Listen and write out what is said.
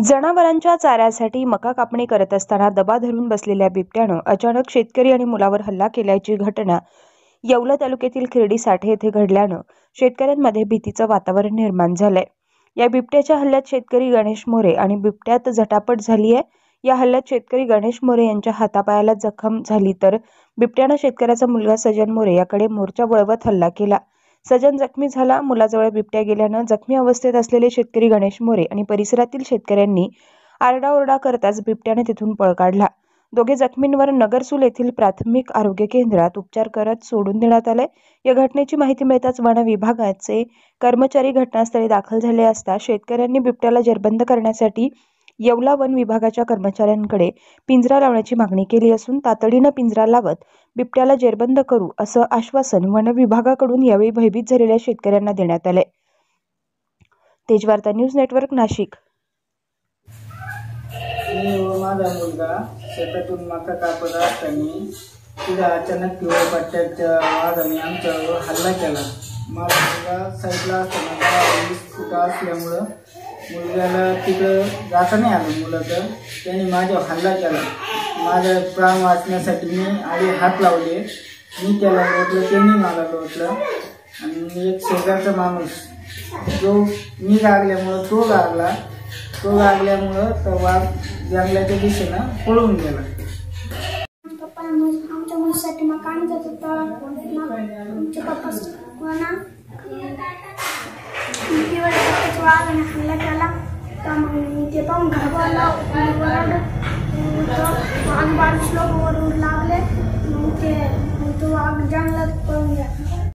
जनावरांच्या चाऱ्यासाठी मका कापणी करत असताना दबा धरून बसलेल्या बिबट्यानं अचानक शेतकरी आणि मुलावर हल्ला केल्याची घटना येवला तालुक्यातील खिर्डी साठे येथे घडल्यानं शेतकऱ्यांमध्ये भीतीचं वातावरण निर्माण झालंय। या बिबट्याच्या हल्ल्यात शेतकरी गणेश मोरे आणि बिबट्यात झटापट झाली आहे। या हल्ल्यात शेतकरी गणेश मोरे यांच्या हातापायाला जखम झाली तर बिबट्यानं शेतकऱ्याचा मुलगा सजन मोरे याकडे मोर्चा वळवत हल्ला केला। सजन जखमी झाला। मुलाजवळ बिबट्या गेल्यानं जखमी अवस्थेत असलेले शेतकरी गणेश मोरे आणि परिसरातील शेतकऱ्यांनी आरडाओरडा करताच बिबट्याने तिथून पळ काढला। दोघे जखमींवर नगरसूल येथील प्राथमिक आरोग्य केंद्रात उपचार करत सोडून देण्यात आले। या घटनेची माहिती मिळताच वन विभागाचे कर्मचारी घटनास्थळी दाखल झाले असता शेतकऱ्यांनी बिबट्याला जेरबंद करण्यासाठी येवला वन विभागाच्या कर्मचाऱ्यांकडे पिंजरा लावण्याची मागणी केली असून तातडीनं पिंजरा लावत बिबट्याला जेरबंद करू असं आश्वासन वन विभागाकडून यावेळी भयभीत झालेल्या शेतकऱ्यांना देण्यात आले। Tejvarta news network Nashik. मी व माझा मुलगा शेतातून मका कापत असताना तिला अचानक पिवळ्या पट्ट्याच्या वाघाने आमच्यावर हल्ला केला। माझा मुलगा साईडला असताना 20 फूट असल्यामुळं मुलग्याला तिकडं जाता नाही आलं। मुलाचं त्यांनी माझ्यावर हल्ला केला। माझा प्राण वाचण्यासाठी मी आधी हात लावले, मी त्याला लोटलं, त्यांनी मला लोटलं आणि एक शेजारचा माणूस जो मी लागल्यामुळं तो लागल्यामुळं तर वाघ जंगलाच्या दिशेनं पळून गेला। आमच्या मुलीसाठी मग काम जात होता। आमच्या पप्पा वाघाने हल्ला केला तर मग ते पाहून घाबरला। वाघ 22 लोक वर लागले, मग तो वाघ जंगलात पळून गेला।